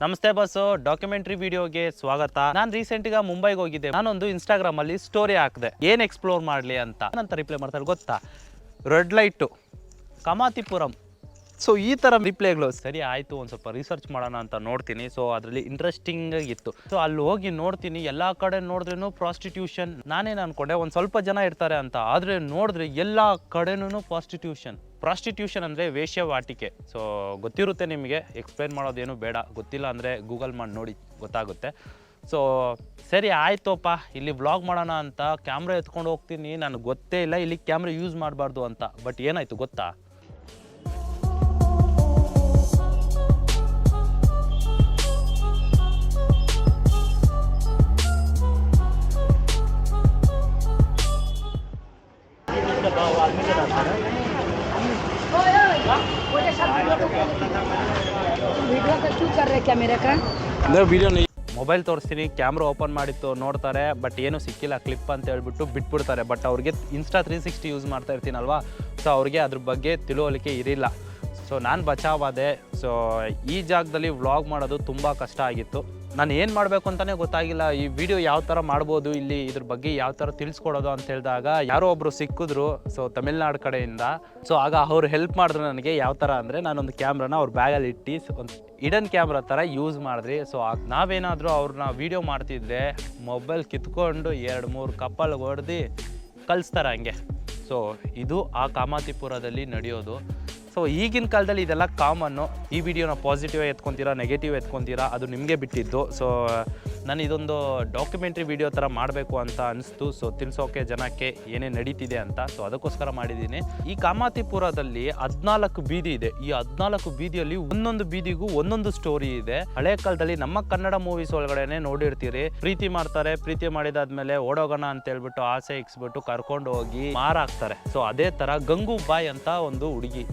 ನಮಸ್ತೆ bus documentary ವಿಡಿಯೋಗೆ ಸ್ವಾಗತ. ನಾನು ರೀಸೆಂಟ್గా ಮುಂಬೈಗೆ ಹೋಗಿದ್ದೆ. ನಾನೊಂದು ಇನ್ಸ್ಟಾಗ್ರಾಮ್ ಅಲ್ಲಿ ಸ್ಟೋರಿ ಹಾಕಿದೆ, ಏನು ಎಕ್ಸ್ಪ್ಲೋರ್ ಮಾಡಲಿ ಅಂತ. ನಂತರ ರಿಪ್ಲೈ ಮಾಡ್ತಾರೆ ಗೊತ್ತಾ, ರೆಡ್ ಲೈಟು ಕಮಾತಿಪುರಂ. ಸೊ ಈ ಥರ ರಿಪ್ಲೈಗಳು. ಸರಿ ಆಯಿತು, ಒಂದು ಸ್ವಲ್ಪ ರಿಸರ್ಚ್ ಮಾಡೋಣ ಅಂತ ನೋಡ್ತೀನಿ. ಸೊ ಅದರಲ್ಲಿ ಇಂಟ್ರೆಸ್ಟಿಂಗ್ ಇತ್ತು. ಸೊ ಅಲ್ಲಿ ಹೋಗಿ ನೋಡ್ತೀನಿ, ಎಲ್ಲ ಕಡೆ ನೋಡಿದ್ರೂ ಪ್ರಾಸ್ಟಿಟ್ಯೂಷನ್. ನಾನೇನು ಅನ್ಕೊಂಡೆ ಒಂದು ಸ್ವಲ್ಪ ಜನ ಇರ್ತಾರೆ ಅಂತ, ಆದರೆ ನೋಡಿದ್ರೆ ಎಲ್ಲ ಕಡೆನೂ ಪ್ರಾಸ್ಟಿಟ್ಯೂಷನ್ ಅಂದರೆ ವೇಶ್ಯವಾಟಿಕೆ. ಸೊ ಗೊತ್ತಿರುತ್ತೆ ನಿಮಗೆ, ಎಕ್ಸ್ಪ್ಲೈನ್ ಮಾಡೋದೇನು ಬೇಡ. ಗೊತ್ತಿಲ್ಲ ಅಂದರೆ ಗೂಗಲ್ ಮಾಡಿ ನೋಡಿ ಗೊತ್ತಾಗುತ್ತೆ. ಸೊ ಸರಿ ಆಯ್ತಪ್ಪ, ಇಲ್ಲಿ ವ್ಲಾಗ್ ಮಾಡೋಣ ಅಂತ ಕ್ಯಾಮ್ರಾ ಎತ್ಕೊಂಡು ಹೋಗ್ತೀನಿ. ನನಗೆ ಗೊತ್ತೇ ಇಲ್ಲ ಇಲ್ಲಿ ಕ್ಯಾಮ್ರಾ ಯೂಸ್ ಮಾಡಬಾರ್ದು ಅಂತ. ಬಟ್ ಏನಾಯಿತು ಗೊತ್ತಾ, ಮೊಬೈಲ್ ತೋರಿಸ್ತೀನಿ, ಕ್ಯಾಮ್ರಾ ಓಪನ್ ಮಾಡಿತ್ತು ನೋಡ್ತಾರೆ, ಬಟ್ ಏನು ಸಿಕ್ಕಿಲ್ಲ ಕ್ಲಿಪ್ ಅಂತ ಹೇಳ್ಬಿಟ್ಟು ಬಿಟ್ಬಿಡ್ತಾರೆ. ಬಟ್ ಅವ್ರಿಗೆ ಇನ್ಸ್ಟಾ 360 ಯೂಸ್ ಮಾಡ್ತಾ ಇರ್ತೀನಲ್ವಾ, ಸೊ ಅವ್ರಿಗೆ ಅದ್ರ ಬಗ್ಗೆ ತಿಳುವಳಿಕೆ ಇರಲಿಲ್ಲ. ಸೊ ನಾನು ಬಚಾವಾದೆ. ಸೊ ಈ ಜಾಗದಲ್ಲಿ ವ್ಲಾಗ್ ಮಾಡೋದು ತುಂಬ ಕಷ್ಟ ಆಗಿತ್ತು. ನಾನು ಏನು ಮಾಡಬೇಕು ಅಂತಲೇ ಗೊತ್ತಾಗಿಲ್ಲ. ಈ ವಿಡಿಯೋ ಯಾವ ಥರ ಮಾಡ್ಬೋದು, ಇಲ್ಲಿ ಇದ್ರ ಬಗ್ಗೆ ಯಾವ ಥರ ತಿಳಿಸ್ಕೊಡೋದು ಅಂತ ಹೇಳಿದಾಗ ಯಾರೋ ಒಬ್ಬರು ಸಿಕ್ಕಿದ್ರು. ಸೊ ತಮಿಳ್ನಾಡು ಕಡೆಯಿಂದ. ಸೊ ಆಗ ಅವ್ರು ಹೆಲ್ಪ್ ಮಾಡಿದ್ರು ನನಗೆ. ಯಾವ ಥರ ಅಂದರೆ, ನಾನೊಂದು ಕ್ಯಾಮ್ರಾನ ಅವ್ರ ಬ್ಯಾಗಲ್ಲಿ ಇಟ್ಟು ಒಂದು ಹಿಡನ್ ಕ್ಯಾಮ್ರಾ ಥರ ಯೂಸ್ ಮಾಡಿದ್ರಿ. ಸೊ ನಾವೇನಾದರೂ ಅವ್ರನ್ನ ವೀಡಿಯೋ ಮಾಡ್ತಿದ್ರೆ ಮೊಬೈಲ್ ಕಿತ್ಕೊಂಡು 2-3 ಕಪ್ಪಲ್ ಹೊಡೆದು ಕಳಿಸ್ತಾರೆ ಹಂಗೆ. ಸೊ ಇದು ಆ ಕಾಮಾತಿಪುರದಲ್ಲಿ ನಡೆಯೋದು. ಸೊ ಈಗಿನ ಕಾಲದಲ್ಲಿ ಇದೆಲ್ಲ ಕಾಮನ್ನು. ಈ ವಿಡಿಯೋನ ಪಾಸಿಟಿವ್ ಎತ್ಕೊತೀರಾ, ನೆಗೆಟಿವ್ ಎತ್ಕೊತೀರಾ, ಅದು ನಿಮಗೆ ಬಿಟ್ಟಿದ್ದು. ಸೊ ನಾನು ಇದೊಂದು ಡಾಕ್ಯುಮೆಂಟ್ರಿ ವಿಡಿಯೋ ಥರ ಮಾಡಬೇಕು ಅಂತ ಅನಿಸ್ತು. ಸೊ ತಿಳಿಸೋಕೆ ಜನಕ್ಕೆ ಏನೇನು ನಡೀತಿದೆ ಅಂತ. ಸೊ ಅದಕ್ಕೋಸ್ಕರ ಮಾಡಿದ್ದೀನಿ. ಈ ಕಾಮಾತಿಪುರದಲ್ಲಿ 14 ಬೀದಿ ಇದೆ. ಈ 14 ಬೀದಿಯಲ್ಲಿ ಒಂದೊಂದು ಬೀದಿಗೂ ಒಂದೊಂದು ಸ್ಟೋರಿ ಇದೆ. ಹಳೆ ಕಾಲದಲ್ಲಿ ನಮ್ಮ ಕನ್ನಡ ಮೂವೀಸ್ ಒಳಗಡೆನೆ ನೋಡಿರ್ತೀರಿ, ಪ್ರೀತಿ ಮಾಡ್ತಾರೆ, ಪ್ರೀತಿ ಮಾಡಿದಾದ್ಮೇಲೆ ಓಡೋಗೋಣ ಅಂತ ಹೇಳ್ಬಿಟ್ಟು ಆಸೆ ಇಕ್ಸ್ಬಿಟ್ಟು ಕರ್ಕೊಂಡು ಹೋಗಿ ಮಾರಾಕ್ತಾರೆ. ಸೊ ಅದೇ ಥರ ಗಂಗೂಬಾಯಿ ಅಂತ ಒಂದು ಹುಡುಗಿ.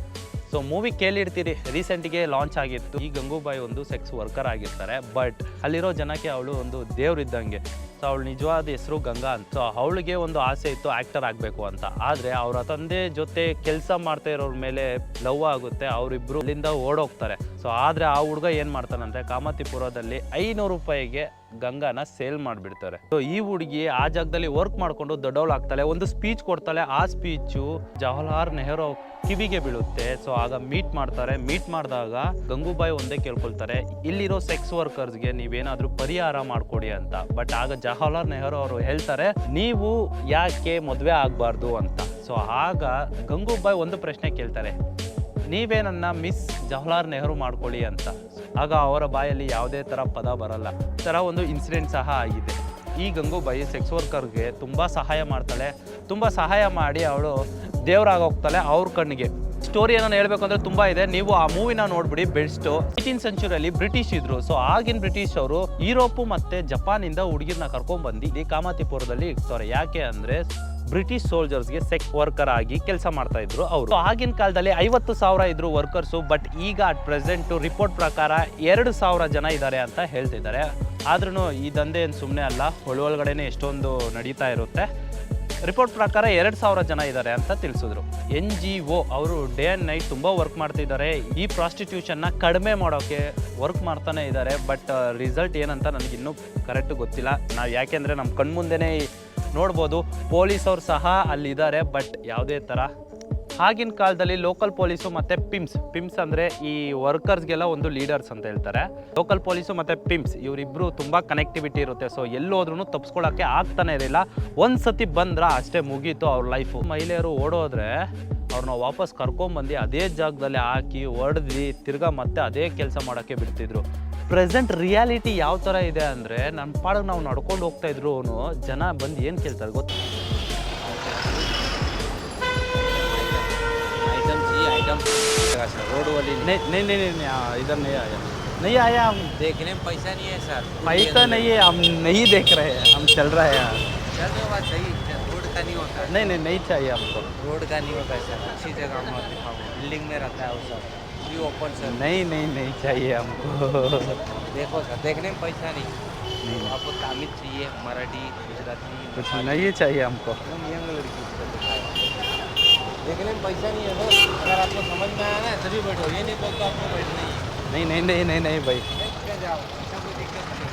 ಸೊ ಮೂವಿ ಕೇಳಿರ್ತೀರಿ, ರೀಸೆಂಟಿಗೆ ಲಾಂಚ್ ಆಗಿತ್ತು. ಈ ಗಂಗೂಬಾಯಿ ಒಂದು ಸೆಕ್ಸ್ ವರ್ಕರ್ ಆಗಿರ್ತಾರೆ, ಬಟ್ ಅಲ್ಲಿರೋ ಜನಕ್ಕೆ ಅವಳು ಒಂದು ದೇವ್ರಿದ್ದಂಗೆ. ಸೊ ಅವಳು ನಿಜವಾದ ಹೆಸರು ಗಂಗಾ ಅಂತ. ಸೊ ಅವಳಿಗೆ ಒಂದು ಆಸೆ ಇತ್ತು ಆ್ಯಕ್ಟರ್ ಆಗಬೇಕು ಅಂತ. ಆದರೆ ಅವರ ತಂದೆ ಜೊತೆ ಕೆಲಸ ಮಾಡ್ತಾ ಇರೋರ ಮೇಲೆ ಲವ್ ಆಗುತ್ತೆ. ಅವರಿಬ್ಬರು ಅಲ್ಲಿಂದ ಓಡೋಗ್ತಾರೆ. ಸೊ ಆದರೆ ಆ ಹುಡುಗ ಏನು ಮಾಡ್ತಾನಂದರೆ, ಕಾಮಾತಿಪುರದಲ್ಲಿ 500 ರೂಪಾಯಿಗೆ ಗಂಗಾನ ಸೇಲ್ ಮಾಡಿಬಿಡ್ತಾರೆ. ಸೊ ಈ ಹುಡುಗಿ ಆ ಜಾಗದಲ್ಲಿ ವರ್ಕ್ ಮಾಡಿಕೊಂಡು ದೊಡ್ಡವಳಾಗ್ತಾಳೆ. ಒಂದು ಸ್ಪೀಚ್ ಕೊಡ್ತಾಳೆ. ಆ ಸ್ಪೀಚು ಜವಾಹರ್ಲಾಲ್ ನೆಹರು ಕಿವಿಗೆ ಬೀಳುತ್ತೆ. ಸೊ ಆಗ ಮೀಟ್ ಮಾಡ್ತಾರೆ. ಮೀಟ್ ಮಾಡಿದಾಗ ಗಂಗೂಬಾಯಿ ಒಂದೇ ಕೇಳ್ಕೊಳ್ತಾರೆ, ಇಲ್ಲಿರೋ ಸೆಕ್ಸ್ ವರ್ಕರ್ಸ್ಗೆ ನೀವೇನಾದರೂ ಪರಿಹಾರ ಮಾಡಿಕೊಡಿ ಅಂತ. ಬಟ್ ಆಗ ಜವಾಹರ್ಲಾಲ್ ನೆಹರು ಅವರು ಹೇಳ್ತಾರೆ, ನೀವು ಯಾಕೆ ಮದುವೆ ಆಗಬಾರ್ದು ಅಂತ. ಸೊ ಆಗ ಗಂಗೂಬಾಯಿ ಒಂದು ಪ್ರಶ್ನೆ ಕೇಳ್ತಾರೆ, ನೀವೇ ನನ್ನ ಮಿಸ್ ಜವಾಹರ್ಲಾಲ್ ನೆಹರು ಮಾಡ್ಕೊಳ್ಳಿ ಅಂತ. ಆಗ ಅವರ ಬಾಯಲ್ಲಿ ಯಾವುದೇ ಥರ ಪದ ಬರಲ್ಲ. ಈ ಥರ ಒಂದು ಇನ್ಸಿಡೆಂಟ್ ಸಹ ಆಗಿದೆ. ಈ ಗಂಗೂಬಾಯಿ ಸೆಕ್ಸ್ ವರ್ಕರ್ಗೆ ತುಂಬ ಸಹಾಯ ಮಾಡ್ತಾಳೆ. ತುಂಬ ಸಹಾಯ ಮಾಡಿ ಅವಳು ದೇವರಾಗೋಗ್ತಾಳೆ ಅವ್ರ ಕಣ್ಣಿಗೆ. ಸ್ಟೋರಿ ಏನೋ ಹೇಳ್ಬೇಕು ಅಂದರೆ ತುಂಬ ಇದೆ. ನೀವು ಆ ಮೂವಿನ ನೋಡ್ಬಿಡಿ, ಬೆಸ್ಟು. 18th ಸೆಂಚುರಿಯಲ್ಲಿ ಬ್ರಿಟಿಷ್ ಇದ್ರು. ಸೊ ಆಗಿನ ಬ್ರಿಟಿಷ್ ಅವರು ಯುರೋಪು ಮತ್ತು ಜಪಾನಿಂದ ಹುಡುಗಿರನ್ನ ಕರ್ಕೊಂಡ್ಬಂದು ಈ ಕಾಮಾತಿಪುರದಲ್ಲಿ ಇರ್ತಾರೆ. ಯಾಕೆ ಅಂದರೆ ಬ್ರಿಟಿಷ್ ಸೋಲ್ಜರ್ಸ್ಗೆ ಸೆಕ್ಸ್ ವರ್ಕರ್ ಆಗಿ ಕೆಲಸ ಮಾಡ್ತಾ ಇದ್ರು ಅವರು. ಆಗಿನ ಕಾಲದಲ್ಲಿ 50,000 ಇದ್ರು ವರ್ಕರ್ಸು. ಬಟ್ ಈಗ ಅಟ್ ಪ್ರೆಸೆಂಟು ರಿಪೋರ್ಟ್ ಪ್ರಕಾರ 2,000 ಜನ ಇದ್ದಾರೆ ಅಂತ ಹೇಳ್ತಿದ್ದಾರೆ. ಆದ್ರೂ ಈ ದಂಧೆ ಏನು ಸುಮ್ಮನೆ ಅಲ್ಲ, ಒಳಗಡೆನೆ ಎಷ್ಟೊಂದು ನಡೀತಾ ಇರುತ್ತೆ. ರಿಪೋರ್ಟ್ ಪ್ರಕಾರ 2,000 ಜನ ಇದ್ದಾರೆ ಅಂತ ತಿಳಿಸಿದ್ರು. NGO ಅವರು ಡೇ ಆ್ಯಂಡ್ ನೈಟ್ ತುಂಬ ವರ್ಕ್ ಮಾಡ್ತಿದ್ದಾರೆ. ಈ ಪ್ರಾಸ್ಟಿಟ್ಯೂಷನ್ನ ಕಡಿಮೆ ಮಾಡೋಕ್ಕೆ ವರ್ಕ್ ಮಾಡ್ತಾನೆ ಇದ್ದಾರೆ. ಬಟ್ ರಿಸಲ್ಟ್ ಏನಂತ ನನಗಿನ್ನೂ ಕರೆಕ್ಟ್ ಗೊತ್ತಿಲ್ಲ. ನಾವು ಯಾಕೆಂದರೆ ನಮ್ಮ ಕಣ್ಮುಂದೆನೇ ನೋಡ್ಬೋದು, ಪೊಲೀಸವ್ರು ಸಹ ಅಲ್ಲಿದ್ದಾರೆ. ಬಟ್ ಯಾವುದೇ ಥರ ಆಗಿನ ಕಾಲದಲ್ಲಿ ಲೋಕಲ್ ಪೊಲೀಸು ಮತ್ತು ಪಿಮ್ಸ್ ಅಂದರೆ ಈ ವರ್ಕರ್ಸ್ಗೆಲ್ಲ ಒಂದು ಲೀಡರ್ಸ್ ಅಂತ ಹೇಳ್ತಾರೆ. ಲೋಕಲ್ ಪೊಲೀಸು ಮತ್ತು ಪಿಮ್ಸ್ ಇವರಿಬ್ಬರು ತುಂಬ ಕನೆಕ್ಟಿವಿಟಿ ಇರುತ್ತೆ. ಸೊ ಎಲ್ಲೋದ್ರೂ ತಪ್ಪಿಸ್ಕೊಳ್ಳೋಕ್ಕೆ ಆಗ್ತಾನೆ ಇರಲಿಲ್ಲ. ಒಂದು ಸತಿ ಬಂದ್ರೆ ಅಷ್ಟೇ ಮುಗೀತು ಅವ್ರ ಲೈಫು. ಮಹಿಳೆಯರು ಓಡೋದ್ರೆ ಅವ್ರನ್ನ ವಾಪಸ್ ಕರ್ಕೊಂಬಂದು ಅದೇ ಜಾಗದಲ್ಲಿ ಹಾಕಿ ಹೊಡೆದು ತಿರ್ಗಾ ಮತ್ತೆ ಅದೇ ಕೆಲಸ ಮಾಡೋಕ್ಕೆ ಬಿಡ್ತಿದ್ರು. ಪ್ರೆಸೆಂಟ್ ರಿಯಾಲಿಟಿ ಯಾವ ಥರ ಇದೆ ಅಂದರೆ, ನಮ್ಮ ಪಾಡಿಗೆ ನಾವು ನಡ್ಕೊಂಡು ಹೋಗ್ತಾ ಇದ್ರು ಜನ ಬಂದು ಏನು ಕೇಳ್ತಾರೆ ಗೊತ್ತು, रोड वाली नहीं इधर नहीं आया हम देखने में पैसा नहीं है सर। पैसा नहीं है, हम नहीं देख रहे हैं, हम चल रहे हैं यहाँ। चल रहे बात सही, रोड का नहीं होता। नहीं चाहिए हमको, रोड का नहीं होता सर। अच्छी जगह में बिल्डिंग में रहता है वो सर, भी ओपन सर। नहीं चाहिए हमको। देखो सर, देखने में पैसा नहीं, आपको तमिल चाहिए, मराठी, गुजराती, कुछ नहीं चाहिए हमको। यंग लड़की देखने में पैसा नहीं है बस। अगर आपको समझ में आया ना तभी बैठो, ये नहीं तो आपको बैठना ही है। नहीं भाई। जाओ, ऐसा कोई दिक्कत नहीं।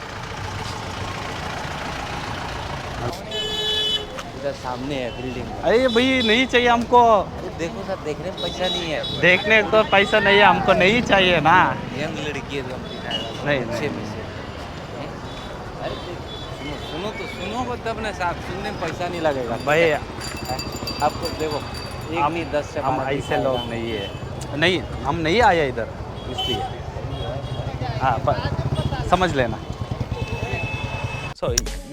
इधर सामने है बिल्डिंग। अरे भाई नहीं चाहिए हमको, अरे देखो सर, देखने में पैसा नहीं है। देखने को तो पैसा नहीं है, हमको नहीं चाहिए ना। यंग लड़की है तो हम दिखाएगा नहीं, अच्छे नहीं। पैसे। अरे सुनो तो सुनो तब ना साहब, सुनने में पैसा नहीं लगेगा भाई आपको। देखो एक हम नहीं 10 से हम 12 ऐसे दिखाएगा। लोग नहीं है, नहीं हम नहीं आए इधर इसलिए। ಹಾಂ ಸಮಜ್ ಲೇನಾ. ಸೊ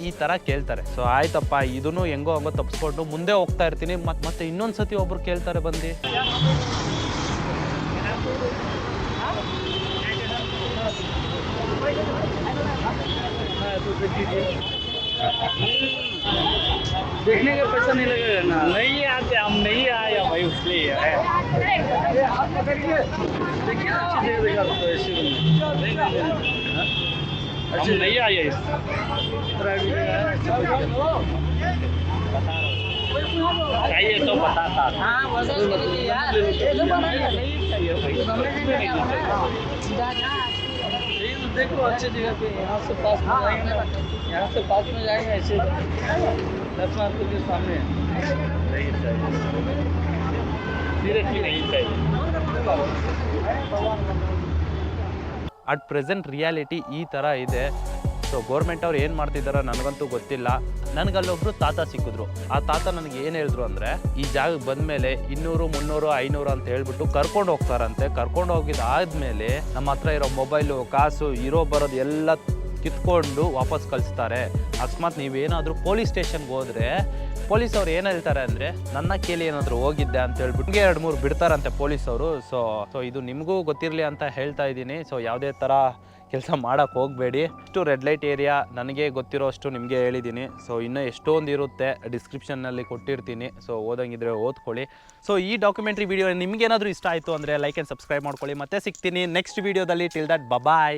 ಈ ಥರ ಕೇಳ್ತಾರೆ. ಸೊ ಆಯ್ತಪ್ಪ ಇದನ್ನು ಹೆಂಗೋ ಹಂಗೋ ತಪ್ಪಿಸ್ಕೊಂಡು ಮುಂದೆ ಹೋಗ್ತಾ ಇರ್ತೀನಿ. ಮತ್ತೆ ಇನ್ನೊಂದು ಸತಿ ಒಬ್ರು ಕೇಳ್ತಾರೆ ಬಂದು, देखने का पैसा नहीं लगेगा ना, नहीं आते हम, नहीं आया भाई इसलिए आप पकड़िए, देखिए अच्छी जगह दिखा दो ऐसे हम नहीं आए इस चाहिए तो बताता। हाँ देखो अच्छी जगह पे, यहाँ से पास में जाएंगे ना, यहाँ से पास में जाएंगे ऐसे 10 मार्क के सामने नहीं चाहिए, सीरियसली नहीं चाहिए। ಅಟ್ ಪ್ರೆಸೆಂಟ್ ರಿಯಾಲಿಟಿ ಈ ಥರ ಇದೆ. ಸೊ ಗೌರ್ಮೆಂಟ್ ಅವ್ರು ಏನು ಮಾಡ್ತಿದ್ದಾರೋ ನನಗಂತೂ ಗೊತ್ತಿಲ್ಲ. ನನಗಲ್ಲೊಬ್ರು ತಾತ ಸಿಕ್ಕಿದ್ರು. ಆ ತಾತ ನನಗೆ ಏನು ಹೇಳಿದ್ರು ಅಂದರೆ, ಈ ಜಾಗಕ್ಕೆ ಬಂದಮೇಲೆ 200, 300, 500 ಅಂತ ಹೇಳ್ಬಿಟ್ಟು ಕರ್ಕೊಂಡು ಹೋಗ್ತಾರಂತೆ. ಕರ್ಕೊಂಡು ಹೋಗಿದ್ದಾದ್ಮೇಲೆ ನಮ್ಮ ಹತ್ರ ಇರೋ ಮೊಬೈಲು, ಕಾಸು, ಇರೋ ಬರೋದು ಎಲ್ಲ ಕಿತ್ಕೊಂಡು ವಾಪಸ್ ಕಳಿಸ್ತಾರೆ. ಅಕಸ್ಮಾತ್ ನೀವೇನಾದರೂ ಪೊಲೀಸ್ ಸ್ಟೇಷನ್ಗೆ ಹೋದರೆ ಪೊಲೀಸ್ ಅವ್ರು ಏನು ಹೇಳ್ತಾರೆ ಅಂದರೆ, ನನ್ನ ಕೇಳಿ ಏನಾದರೂ ಹೋಗಿದ್ದೆ ಅಂತ ಹೇಳ್ಬಿಟ್ಟು 2-3 ಬಿಡ್ತಾರಂತೆ ಪೊಲೀಸವರು. ಸೊ ಇದು ನಿಮಗೂ ಗೊತ್ತಿರಲಿ ಅಂತ ಹೇಳ್ತಾ ಇದ್ದೀನಿ. ಸೊ ಯಾವುದೇ ಥರ ಕೆಲಸ ಮಾಡೋಕ್ಕೆ ಹೋಗಬೇಡಿ. ಇಷ್ಟು ರೆಡ್ ಲೈಟ್ ಏರಿಯಾ ನನಗೆ ಗೊತ್ತಿರೋ ಅಷ್ಟು ನಿಮಗೆ ಹೇಳಿದ್ದೀನಿ. ಸೊ ಇನ್ನೂ ಎಷ್ಟೊಂದು ಇರುತ್ತೆ, ಡಿಸ್ಕ್ರಿಪ್ಷನ್ನಲ್ಲಿ ಕೊಟ್ಟಿರ್ತೀನಿ. ಸೊ ಓದಂಗಿದ್ರೆ ಓದ್ಕೊಳ್ಳಿ. ಸೊ ಈ ಡಾಕ್ಯುಮೆಂಟ್ರಿ ವಿಡಿಯೋ ನಿಮಗೇನಾದರೂ ಇಷ್ಟ ಆಯಿತು ಅಂದರೆ ಲೈಕ್ ಆ್ಯಂಡ್ ಸಬ್ಸ್ಕ್ರೈಬ್ ಮಾಡ್ಕೊಳ್ಳಿ. ಮತ್ತೆ ಸಿಗ್ತೀನಿ ನೆಕ್ಸ್ಟ್ ವೀಡಿಯೋದಲ್ಲಿ. Till that boy.